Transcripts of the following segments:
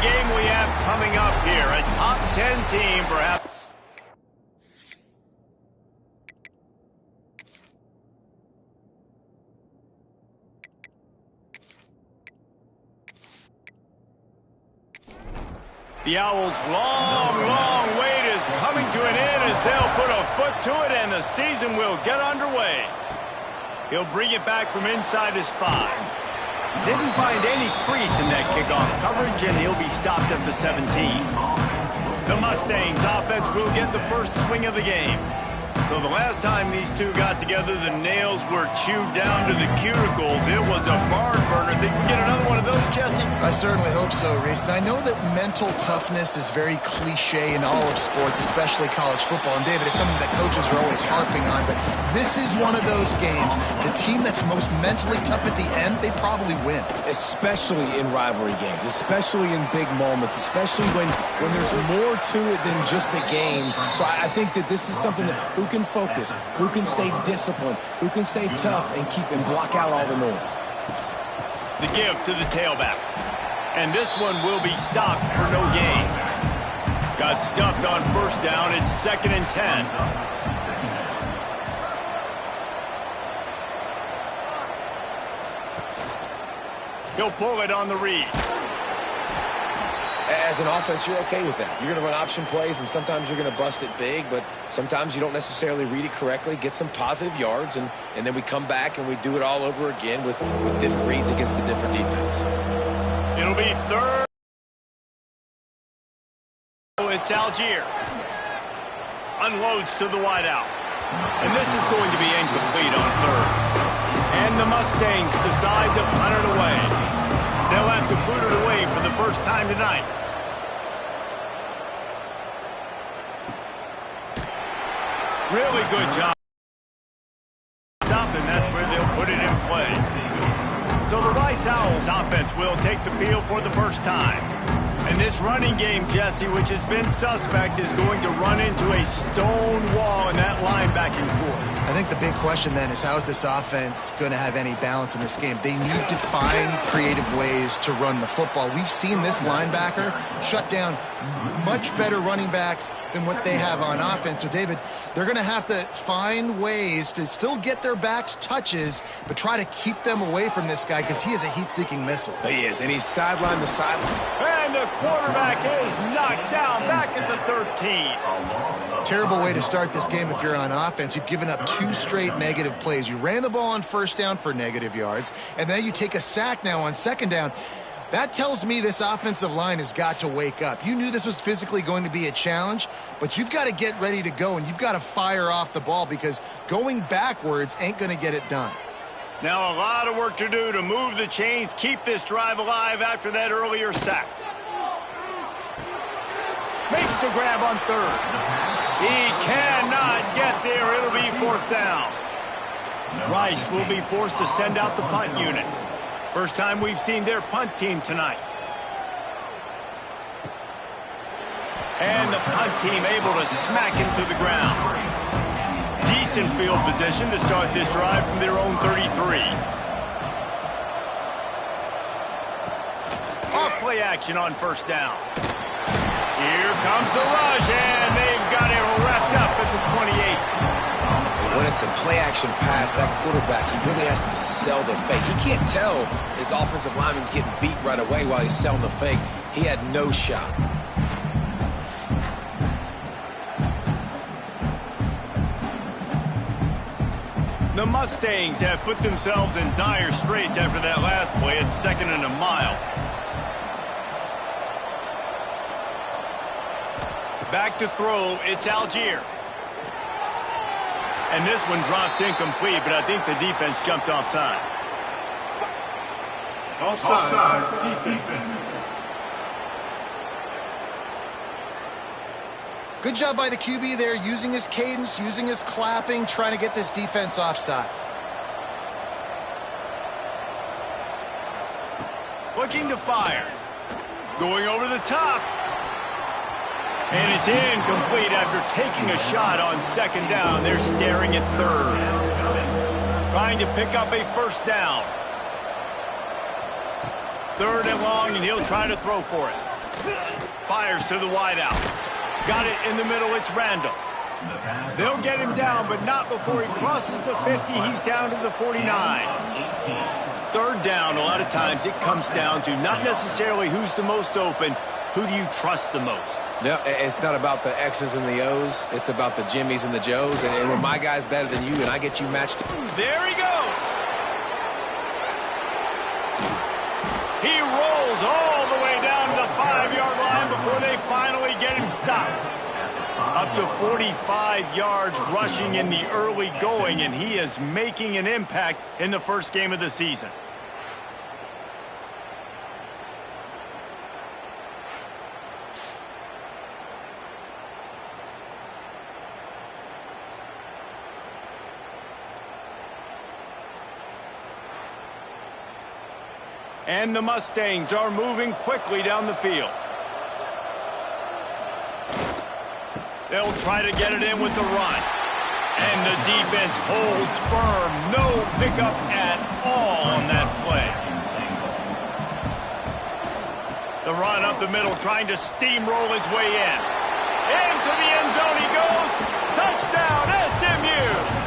game we have coming up here. A top 10 team, perhaps. The Owls' long wait is coming to an end as they'll put a foot to it and the season will get underway. He'll bring it back from inside his 5. Didn't find any crease in that kickoff coverage, and he'll be stopped at the 17. The Mustangs offense will get the first swing of the game. So the last time these two got together, the nails were chewed down to the cuticles. It was a barn burner. Think we get another one of those, Jesse? I certainly hope so, Reese. And I know that mental toughness is very cliche in all of sports, especially college football. And David, it's something that coaches are always harping on. But this is one of those games. The team that's most mentally tough at the end, they probably win. Especially in rivalry games, especially in big moments, especially when there's more to it than just a game. So I think that this is something that who can focus, who can stay disciplined, who can stay tough and block out all the noise. The give to the tailback. And this one will be stopped for no gain. Got stuffed on first down. It's 2nd and 10. He'll pull it on the read. As an offense, you're okay with that. You're going to run option plays, and sometimes you're going to bust it big, but sometimes you don't necessarily read it correctly, get some positive yards, and then we come back and we do it all over again with different reads against the different defense. It'll be 3rd. It's Algier. Unloads to the wideout. And this is going to be incomplete on 3rd. And the Mustangs decide to punt it away. They'll have to boot it away for the first time tonight. Really good job. Stop, and that's where they'll put it in play. So the Rice Owls offense will take the field for the first time. And this running game, Jesse, which has been suspect, is going to run into a stone wall in that linebacking core. I think the big question then is how is this offense going to have any balance in this game? They need to find creative ways to run the football. We've seen this linebacker shut down much better running backs than what they have on offense. So, David, they're going to have to find ways to still get their backs touches, but try to keep them away from this guy because he is a heat-seeking missile. He is, and he's sideline to sideline. And the quarterback is knocked down back at the 13. Terrible way to start this game if you're on offense. You've given up 2 straight negative plays. You ran the ball on first down for negative yards, and then you take a sack now on second down. That tells me this offensive line has got to wake up. You knew this was physically going to be a challenge, but you've got to get ready to go, and you've got to fire off the ball because going backwards ain't going to get it done. Now a lot of work to do to move the chains, keep this drive alive after that earlier sack. Makes the grab on 3rd. He cannot get there. It'll be 4th down. Rice will be forced to send out the punt unit. First time we've seen their punt team tonight. And the punt team able to smack him to the ground. Decent field position to start this drive from their own 33. Off play action on first down. Here comes the rush, and they've got it wrapped up at the 28. When it's a play-action pass, that quarterback, he really has to sell the fake. He can't tell his offensive lineman's getting beat right away while he's selling the fake. He had no shot. The Mustangs have put themselves in dire straits after that last play. It's 2nd and a mile. Back to throw, it's Algier. And this one drops incomplete, but I think the defense jumped offside. Offside defense. Good job by the QB there, using his cadence, using his clapping, trying to get this defense offside. Looking to fire. Going over the top. And it's incomplete after taking a shot on second down. They're staring at 3rd. Trying to pick up a first down. 3rd and long, and he'll try to throw for it. Fires to the wideout. Got it in the middle. It's Randall. They'll get him down, but not before he crosses the 50. He's down to the 49. Third down, a lot of times it comes down to not necessarily who's the most open, who do you trust the most? Yeah, it's not about the X's and the O's. It's about the Jimmys and the Joes. And when my guy's better than you and I get you matched. There he goes. He rolls all the way down to the 5-yard line before they finally get him stopped. Up to 45 yards rushing in the early going, and he is making an impact in the first game of the season. And the Mustangs are moving quickly down the field. They'll try to get it in with the run. And the defense holds firm. No pickup at all on that play. The run up the middle, trying to steamroll his way in. Into the end zone he goes. Touchdown, SMU!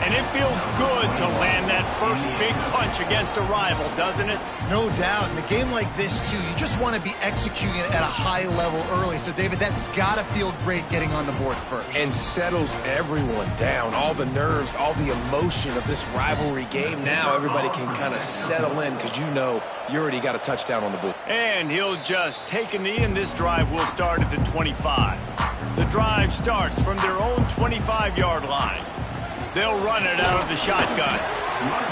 And it feels good to land that first big punch against a rival, doesn't it? No doubt. In a game like this, too, you just want to be executing at a high level early. So, David, that's got to feel great getting on the board first. And settles everyone down. All the nerves, all the emotion of this rivalry game. Now everybody can kind of settle in because you know you already got a touchdown on the board. And he'll just take a knee, and this drive will start at the 25. The drive starts from their own 25-yard line. They'll run it out of the shotgun.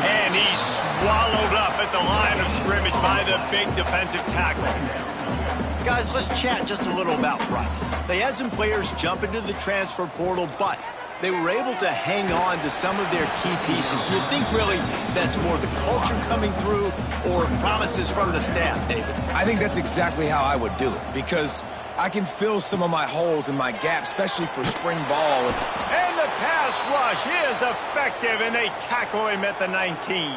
And he's swallowed up at the line of scrimmage by the big defensive tackle. Guys, let's chat just a little about Rice. They had some players jump into the transfer portal, but they were able to hang on to some of their key pieces. Do you think really that's more the culture coming through or promises from the staff, David? I think that's exactly how I would do it because I can fill some of my holes and my gaps, especially for spring ball. And the pass rush is effective, and they tackle him at the 19.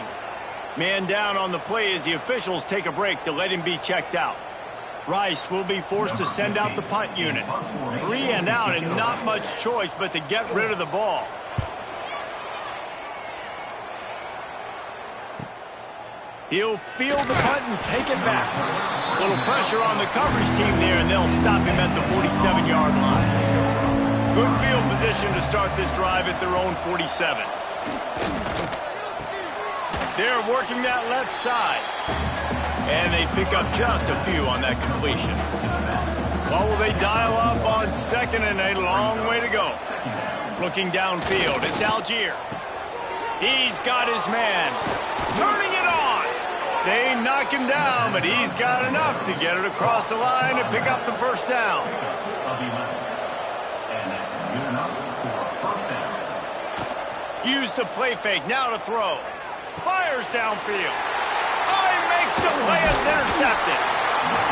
Man down on the play as the officials take a break to let him be checked out. Rice will be forced to send out the punt unit. 3 and out, and not much choice but to get rid of the ball. He'll field the punt and take it back. A little pressure on the coverage team there, and they'll stop him at the 47-yard line. Good field position to start this drive at their own 47. They're working that left side. And they pick up just a few on that completion. Well, will they dial up on second and a long way to go? Looking downfield, it's Algier. He's got his man. Turning it on. They knock him down, but he's got enough to get it across the line and pick up the first down. Use the play fake, now to throw. Fires downfield. Oh, he makes the play, it's intercepted.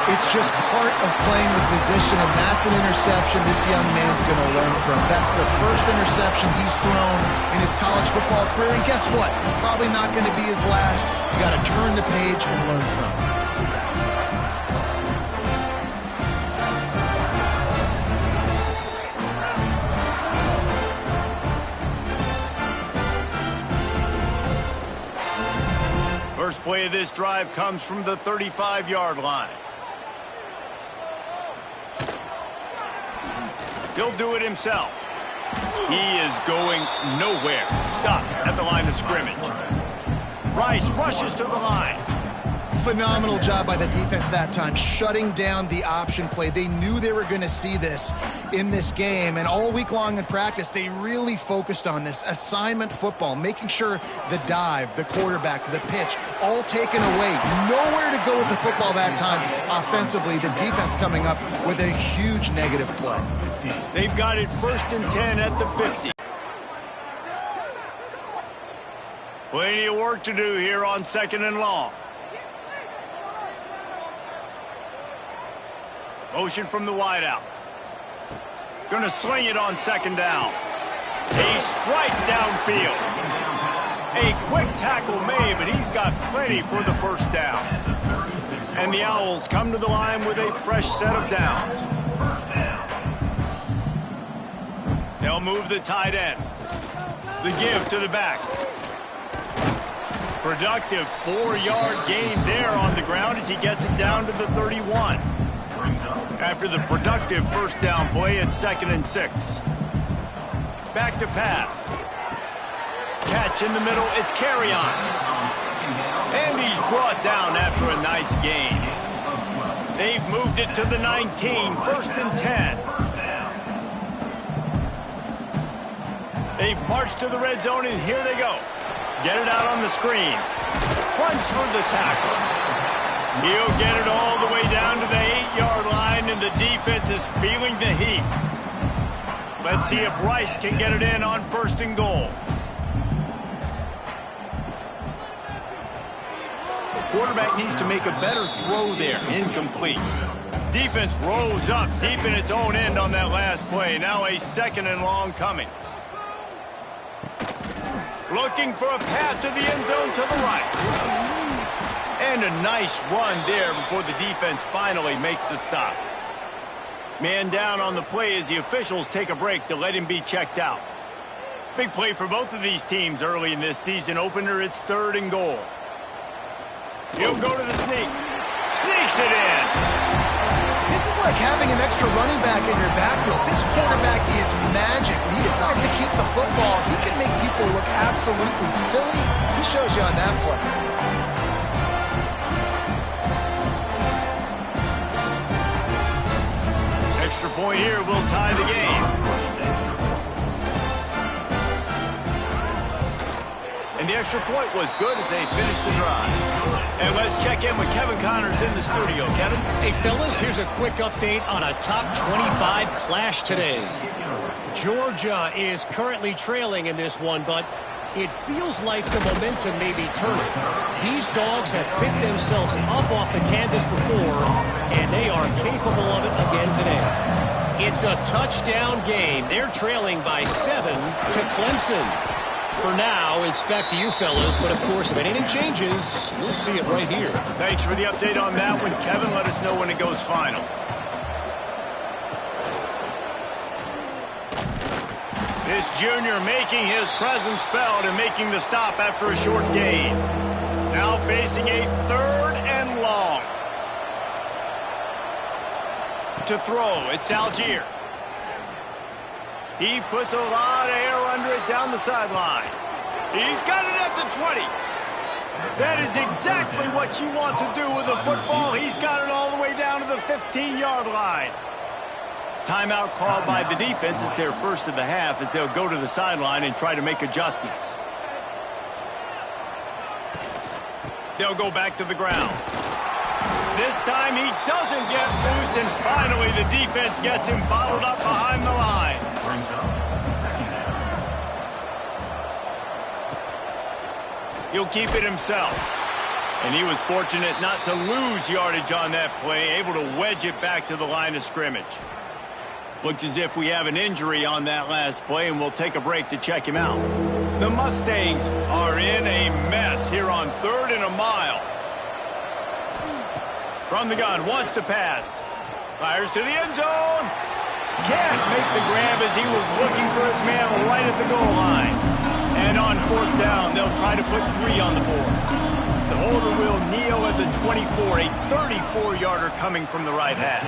It's just part of playing with position, and that's an interception this young man's going to learn from. That's the first interception he's thrown in his college football career, and guess what? Probably not going to be his last. You got to turn the page and learn from it. First play of this drive comes from the 35-yard line. He'll do it himself. He is going nowhere. Stop at the line of scrimmage. Rice rushes to the line. Phenomenal job by the defense that time, shutting down the option play. They knew they were going to see this in this game, and all week long in practice, they really focused on this assignment football, making sure the dive, the quarterback, the pitch, all taken away. Nowhere to go with the football that time offensively. The defense coming up with a huge negative play. They've got it 1st and 10 at the 50. Plenty of work to do here on 2nd and long. Motion from the wideout. Gonna sling it on 2nd down. A strike downfield. A quick tackle made, but he's got plenty for the first down. And the Owls come to the line with a fresh set of downs. They'll move the tight end. The give to the back. Productive 4-yard gain there on the ground as he gets it down to the 31. After the productive first down play, it's 2nd and 6. Back to pass. Catch in the middle, it's carry on. And he's brought down after a nice gain. They've moved it to the 19, 1st and 10. They've marched to the red zone, and here they go. Get it out on the screen. Runs for the tackle. He'll get it all the way down to the 8-yard line, and the defense is feeling the heat. Let's see if Rice can get it in on 1st and goal. The quarterback needs to make a better throw there. Incomplete. Defense rose up deep in its own end on that last play. Now a 2nd and long coming. Looking for a path to the end zone to the right. And a nice run there before the defense finally makes the stop. Man down on the play as the officials take a break to let him be checked out. Big play for both of these teams early in this season opener. It's 3rd and goal. He'll go to the sneak. Sneaks it in. This is like having an extra running back in your backfield. This quarterback is magic. When he decides to keep the football, he can make people look absolutely silly. He shows you on that play. Extra point here will tie the game. And the extra point was good as they finished the drive. And let's check in with Kevin Connors in the studio. Kevin? Hey, fellas, here's a quick update on a top 25 clash today. Georgia is currently trailing in this one, but it feels like the momentum may be turning. These dogs have picked themselves up off the canvas before, and they are capable of it again today. It's a touchdown game. They're trailing by 7 to Clemson. For now, it's back to you, fellas, but of course, if anything changes, we'll see it right here. Thanks for the update on that one, Kevin. Let us know when it goes final. This junior making his presence felt and making the stop after a short gain. Now facing a 3rd and long. To throw, it's Algier. He puts a lot of air under it down the sideline. He's got it at the 20. That is exactly what you want to do with a football. He's got it all the way down to the 15-yard line. Timeout called by the defense. It's their first of the half as they'll go to the sideline and try to make adjustments. They'll go back to the ground. This time he doesn't get loose, and finally the defense gets him bottled up behind the line. He'll keep it himself. And he was fortunate not to lose yardage on that play, able to wedge it back to the line of scrimmage. Looks as if we have an injury on that last play, and we'll take a break to check him out. The Mustangs are in a mess here on 3rd and a mile. From the gun, wants to pass. Fires to the end zone. Can't make the grab as he was looking for his man right at the goal line. And on 4th down, they'll try to put 3 on the board. The holder will kneel at the 24, a 34-yarder coming from the right hash.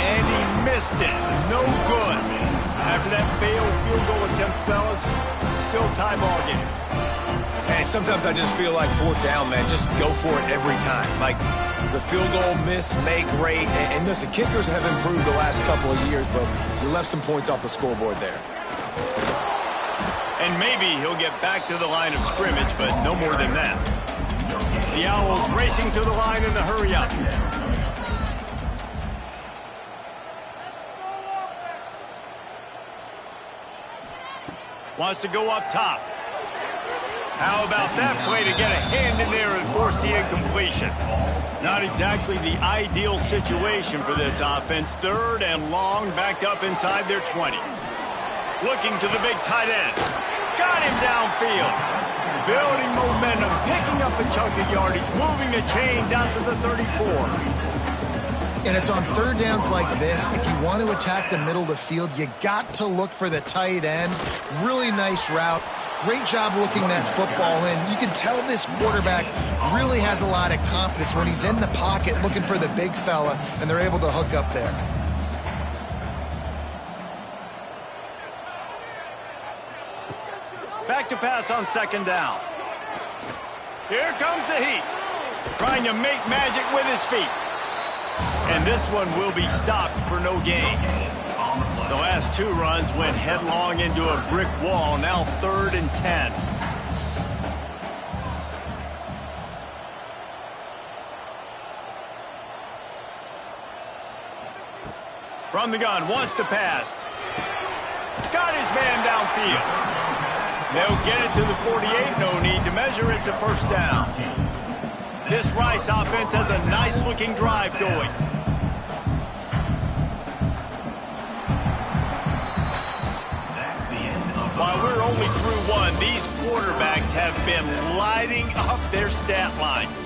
And he missed it. No good. After that failed field goal attempt, fellas, still tie ball game. Hey, sometimes I just feel like 4th down, man. Just go for it every time. Like the field goal miss, make rate. And listen, kickers have improved the last couple of years, but we left some points off the scoreboard there. And maybe he'll get back to the line of scrimmage, but no more than that. The Owls racing to the line in the hurry up. Wants to go up top. How about that play to get a hand in there and force the incompletion? Not exactly the ideal situation for this offense. 3rd and long, backed up inside their 20. Looking to the big tight end. Got him downfield. building momentum, picking up a chunk of yardage, moving the chains out to the 34. And it's on third downs like this. If you want to attack the middle of the field, you got to look for the tight end. Really nice route. Great job looking that football in. You can tell this quarterback really has a lot of confidence when he's in the pocket looking for the big fella, and they're able to hook up there. Back to pass on second down. Here comes the heat. Trying to make magic with his feet. And this one will be stopped for no gain. The last two runs went headlong into a brick wall. Now 3rd and 10. From the gun, wants to pass. Got his man downfield. They'll get it to the 48. No need to measure it to first down. This Rice offense has a nice-looking drive going. While we're only through one, these quarterbacks have been lighting up their stat lines.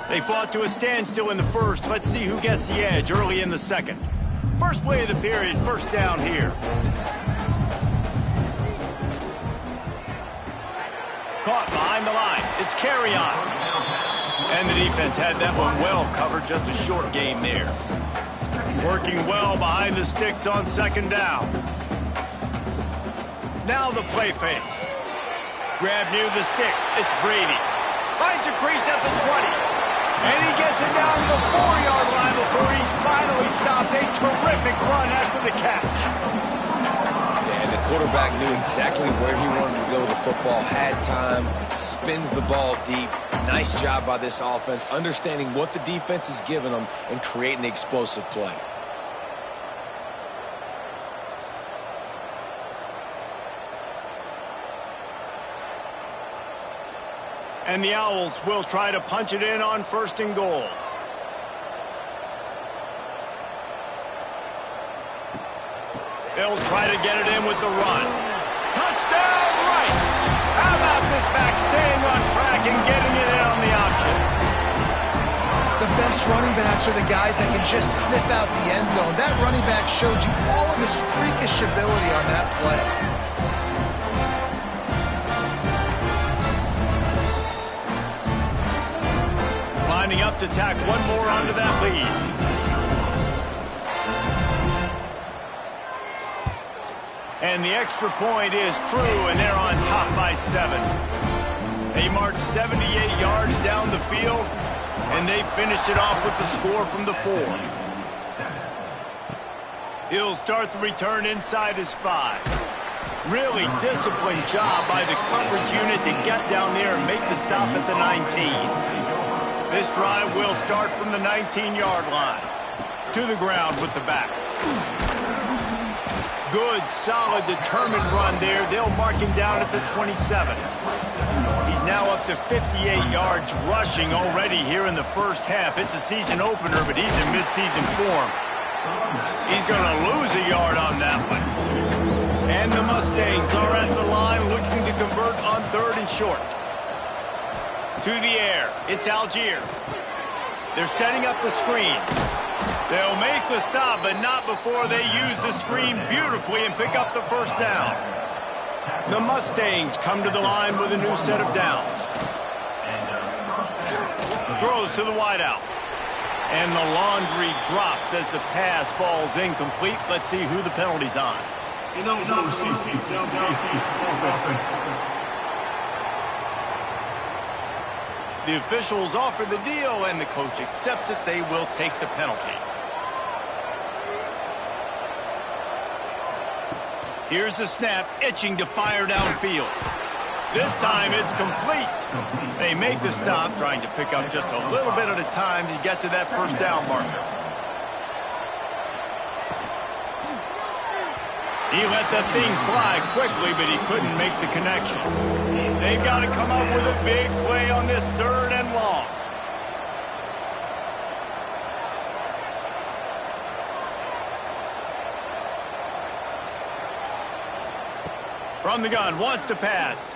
They fought to a standstill in the first. Let's see who gets the edge early in the second. First play of the period, first down here. Caught behind the line. It's carry on. And the defense had that one well covered. Just a short game there. Working well behind the sticks on second down. Now the play fake. Grab near the sticks. It's Brady. Finds a crease at the 20. And he gets it down to the 4-yard line before he's finally stopped. A terrific run after the catch. Yeah, and the quarterback knew exactly where he wanted to go with the football, had time, spins the ball deep. Nice job by this offense, understanding what the defense is giving them and creating the explosive play. And the Owls will try to punch it in on 1st and goal. They'll try to get it in with the run. Touchdown, Rice! How about this back staying on track and getting it in on the option? The best running backs are the guys that can just sniff out the end zone. That running back showed you all of his freakish ability on that play. Lining up to tack one more onto that lead. And the extra point is true, and they're on top by 7. They march 78 yards down the field, and they finish it off with the score from the 4. He'll start the return inside his 5. Really disciplined job by the coverage unit to get down there and make the stop at the 19. This drive will start from the 19-yard line. To the ground with the back. Good, solid, determined run there. They'll mark him down at the 27. He's now up to 58 yards rushing already here in the first half. It's a season opener, but he's in midseason form. He's going to lose a yard on that one. And the Mustangs are at the line looking to convert on 3rd and short. To the air. It's Algier. They're setting up the screen. They'll make the stop, but not before they use the screen beautifully and pick up the first down. The Mustangs come to the line with a new set of downs. Throws to the wideout. And the laundry drops as the pass falls incomplete. Let's see who the penalty's on. The officials offer the deal, and the coach accepts it. They will take the penalty. Here's the snap, itching to fire downfield. This time it's complete. They make the stop, trying to pick up just a little bit at a time to get to that first down marker. He let that thing fly quickly, but he couldn't make the connection. They've got to come up with a big play on this 3rd and long. From the gun, wants to pass.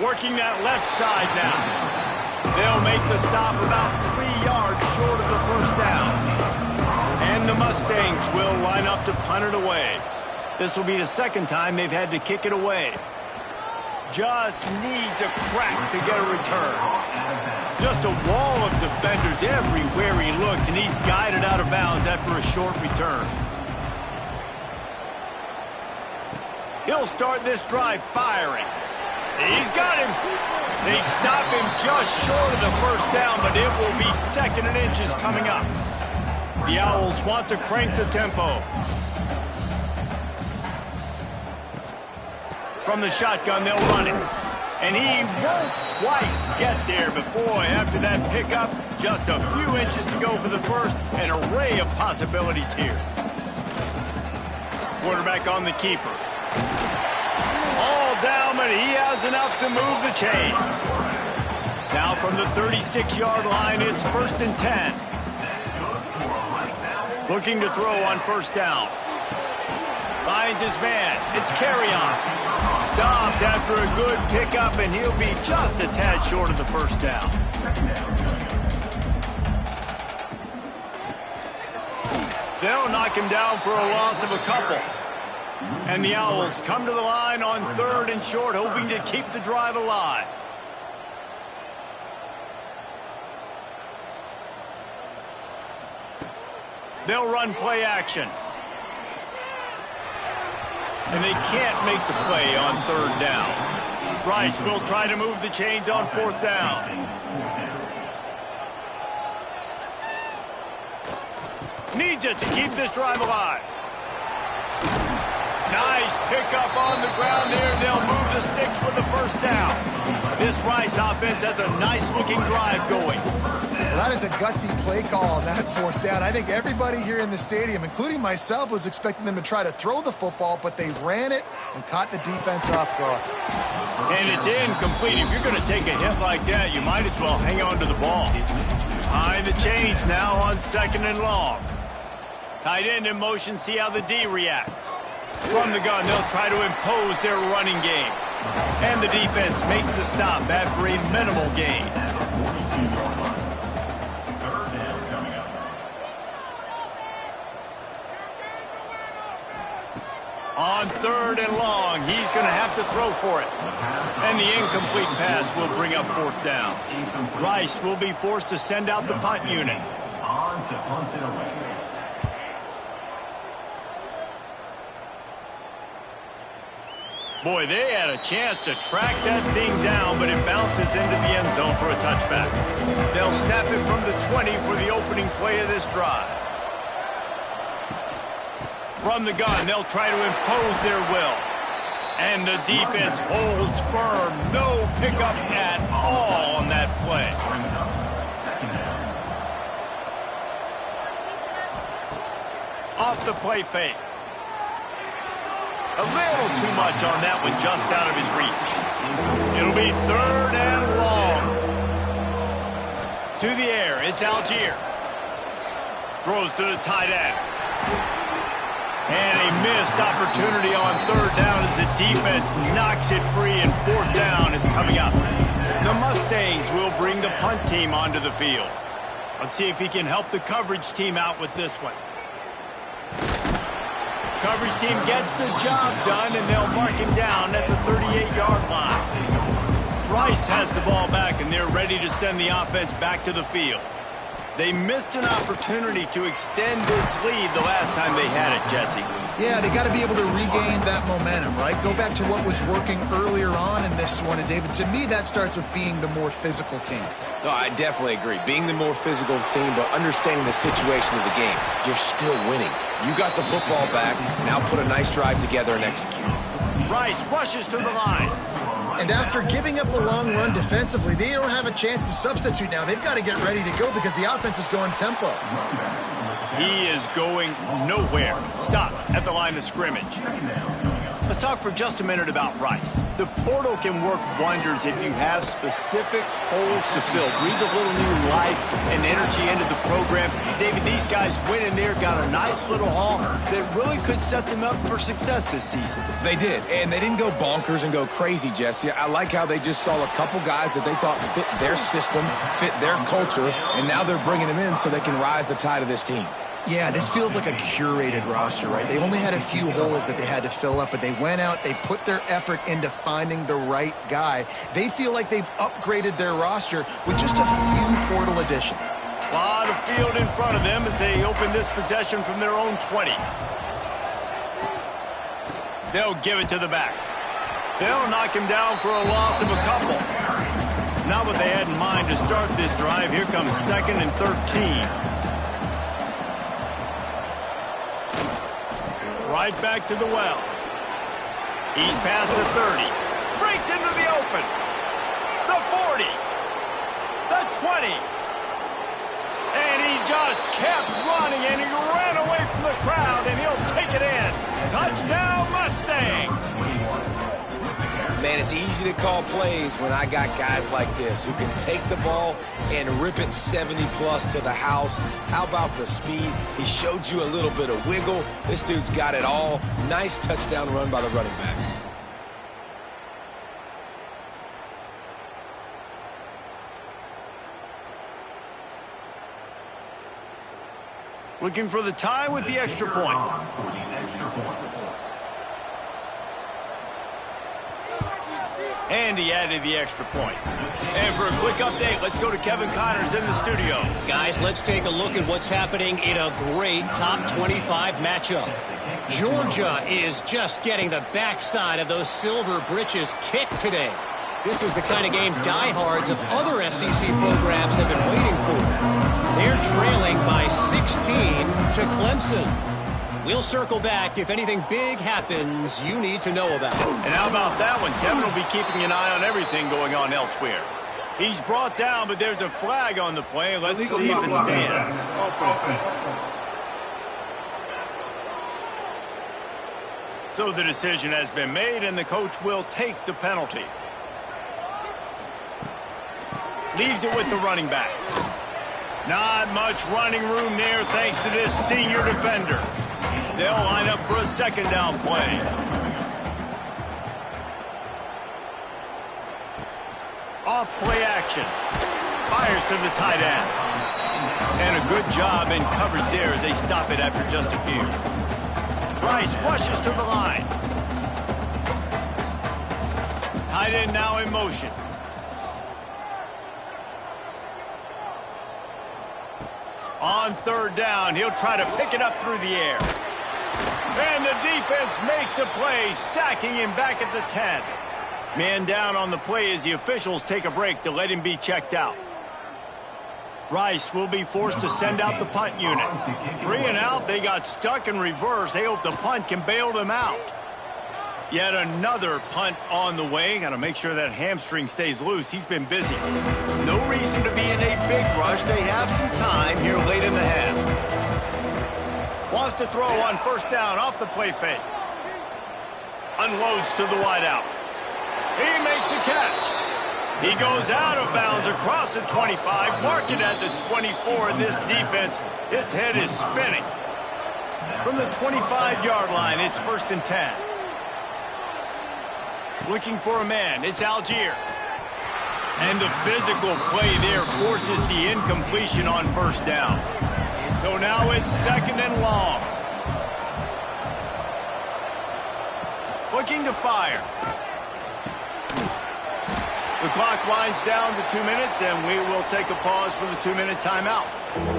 Working that left side now. They'll make the stop about 3 yards short of the first down. And the Mustangs will line up to punt it away. This will be the second time they've had to kick it away. Just needs a crack to get a return. Just a wall of defenders everywhere he looks, and he's guided out of bounds after a short return. He'll start this drive firing. He's got him. They stop him just short of the first down, but it will be 2nd and inches coming up. The Owls want to crank the tempo. From the shotgun, they'll run it. And he won't quite get there before. After that pickup, just a few inches to go for the first. An array of possibilities here. Quarterback on the keeper. All down, but he has enough to move the chains. Now from the 36-yard line, it's 1st and 10. Looking to throw on first down. Finds his man. It's carry-on. Stopped after a good pickup, and he'll be just a tad short of the first down. They'll knock him down for a loss of a couple. And the Owls come to the line on 3rd and short, hoping to keep the drive alive. They'll run play action. And they can't make the play on 3rd down. Rice will try to move the chains on 4th down. Needs it to keep this drive alive. Nice pickup on the ground there. They'll move the sticks with the first down. This Rice offense has a nice-looking drive going. Well, that is a gutsy play call on that 4th down. I think everybody here in the stadium, including myself, was expecting them to try to throw the football, but they ran it and caught the defense off guard. And it's incomplete. If you're going to take a hit like that, you might as well hang on to the ball. Behind the chains now on 2nd and long. Tight end in motion, see how the D reacts. From the gun, they'll try to impose their running game. And the defense makes the stop after a minimal gain. On 3rd and long, he's going to have to throw for it. And the incomplete pass will bring up 4th down. Rice will be forced to send out the punt unit. Boy, they had a chance to track that thing down, but it bounces into the end zone for a touchback. They'll snap it from the 20 for the opening play of this drive. From the gun, they'll try to impose their will. And the defense holds firm. No pickup at all on that play. Off the play fake. A little too much on that one, just out of his reach. It'll be 3rd and long. To the air, it's Algier. Throws to the tight end. And a missed opportunity on 3rd down as the defense knocks it free, and 4th down is coming up. The Mustangs will bring the punt team onto the field. Let's see if he can help the coverage team out with this one. Coverage team gets the job done, and they'll mark him down at the 38-yard line. Rice has the ball back, and they're ready to send the offense back to the field. They missed an opportunity to extend this lead the last time they had it, Jesse. Yeah, they got to be able to regain that momentum, right? Go back to what was working earlier on in this one. And, David, to me, that starts with being the more physical team. No, I definitely agree. Being the more physical team, but understanding the situation of the game. You're still winning. You got the football back. Now put a nice drive together and execute. Rice rushes to the line. And after giving up a long run defensively, they don't have a chance to substitute now. They've got to get ready to go because the offense is going tempo. He is going nowhere. Stop at the line of scrimmage. Let's talk for just a minute about Rice. The portal can work wonders if you have specific holes to fill. Breathe a little new life and energy into the program. David, these guys went in there, got a nice little haul that really could set them up for success this season. They did, and they didn't go bonkers and go crazy, Jesse. I like how they just saw a couple guys that they thought fit their system, fit their culture, and now they're bringing them in so they can rise the tide of this team. Yeah, this feels like a curated roster, right? They only had a few holes that they had to fill up, but they went out, they put their effort into finding the right guy. They feel like they've upgraded their roster with just a few portal additions. A lot of field in front of them as they open this possession from their own 20. They'll give it to the back. They'll knock him down for a loss of a couple. Not what they had in mind to start this drive. Here comes 2nd and 13. Right back to the well. He's past the 30. Breaks into the open. The 40. The 20. And he just kept running, and he ran away from the crowd, and he'll take it in. Touchdown, Mustangs. Man, it's easy to call plays when I got guys like this who can take the ball and rip it 70-plus to the house. How about the speed? He showed you a little bit of wiggle. This dude's got it all. Nice touchdown run by the running back. Looking for the tie with the extra point. And he added the extra point. And for a quick update, let's go to Kevin Connors in the studio. Guys, let's take a look at what's happening in a great top 25 matchup. Georgia is just getting the backside of those silver britches kicked today. This is the kind of game diehards of other SEC programs have been waiting for. They're trailing by 16 to Clemson. We'll circle back if anything big happens you need to know about. And how about that one? Kevin will be keeping an eye on everything going on elsewhere. He's brought down, but there's a flag on the play. Let's see if it stands. So the decision has been made, and the coach will take the penalty. Leaves it with the running back. Not much running room there thanks to this senior defender. They'll line up for a 2nd down play. Off play action. Fires to the tight end. And a good job in coverage there as they stop it after just a few. Rice rushes to the line. Tight end now in motion. On 3rd down, he'll try to pick it up through the air. And the defense makes a play, sacking him back at the 10. Man down on the play as the officials take a break to let him be checked out. Rice will be forced to send out the punt unit. 3 and out, they got stuck in reverse. They hope the punt can bail them out. Yet another punt on the way. Got to make sure that hamstring stays loose. He's been busy. No reason to be in a big rush. They have some time here late in the half. Wants to throw on 1st down off the play fake. Unloads to the wideout. He makes a catch. He goes out of bounds across the 25, marked it at the 24, and this defense, its head is spinning. From the 25-yard line, it's 1st and 10. Looking for a man, it's Algier. And the physical play there forces the incompletion on 1st down. So now it's 2nd and long. Looking to fire. The clock winds down to 2 minutes, and we will take a pause for the 2-minute timeout.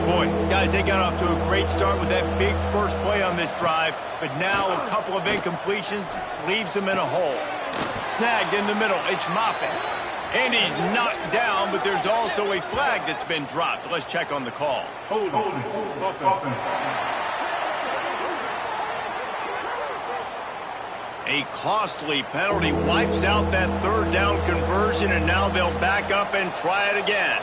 Boy, guys, they got off to a great start with that big first play on this drive, but now a couple of incompletions leaves them in a hole. Snagged in the middle, it's Moffitt. And he's knocked down, but there's also a flag that's been dropped. Let's check on the call. Hold on. A costly penalty wipes out that 3rd down conversion, and now they'll back up and try it again.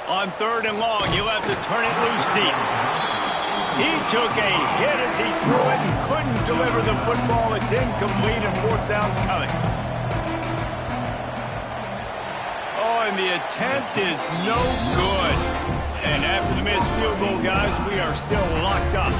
On 3rd and long, you'll have to turn it loose deep. He took a hit as he threw it and couldn't deliver the football. It's incomplete and fourth down's coming. Oh, and the attempt is no good. And after the missed field goal, guys, we are still locked up.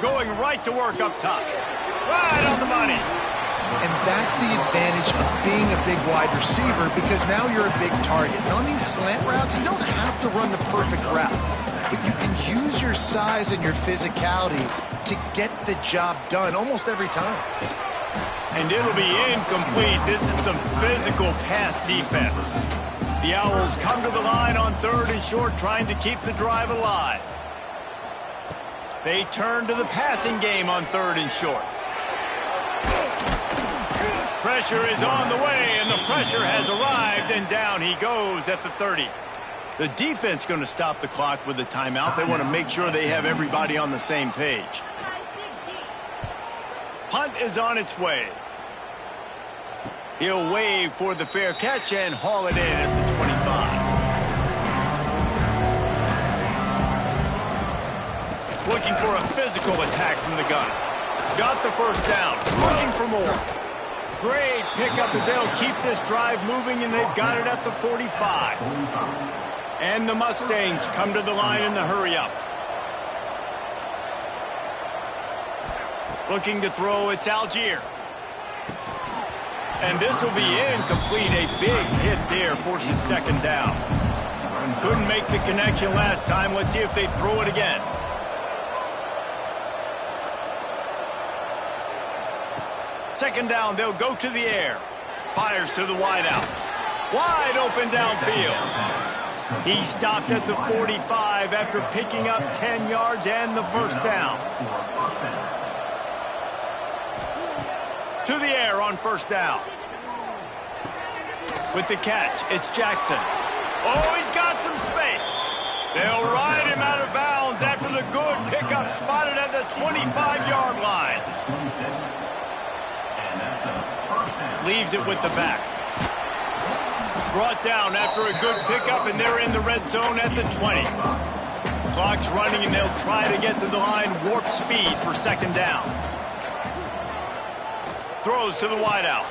Going right to work up top. Right on the money. And that's the advantage of being a big wide receiver, because now you're a big target. And on these slant routes, you don't have to run the perfect route, but you can use your size and your physicality to get the job done almost every time. And it'll be incomplete. This is some physical pass defense. The Owls come to the line on 3rd and short, trying to keep the drive alive. They turn to the passing game on 3rd and short. Pressure is on the way, and the pressure has arrived, and down he goes at the 30. The defense going to stop the clock with a timeout. They want to make sure they have everybody on the same page. Punt is on its way. He'll wave for the fair catch and haul it in at the 25. Looking for a physical attack from the gun. Got the first down. Looking for more. Great pickup as they'll keep this drive moving, and they've got it at the 45. And the Mustangs come to the line in the hurry-up. Looking to throw, it's Algier. And this will be incomplete. A big hit there forces 2nd down. Couldn't make the connection last time. Let's see if they throw it again. Second down, they'll go to the air. Fires to the wideout. Wide open downfield. He stopped at the 45 after picking up 10 yards and the first down. To the air on first down. With the catch, it's Jackson. Oh, he's got some space. They'll ride him out of bounds after the good pickup spotted at the 25-yard line. Leaves it with the back. Brought down after a good pickup, and they're in the red zone at the 20. Clock's running, and they'll try to get to the line warp speed for 2nd down. Throws to the wideout.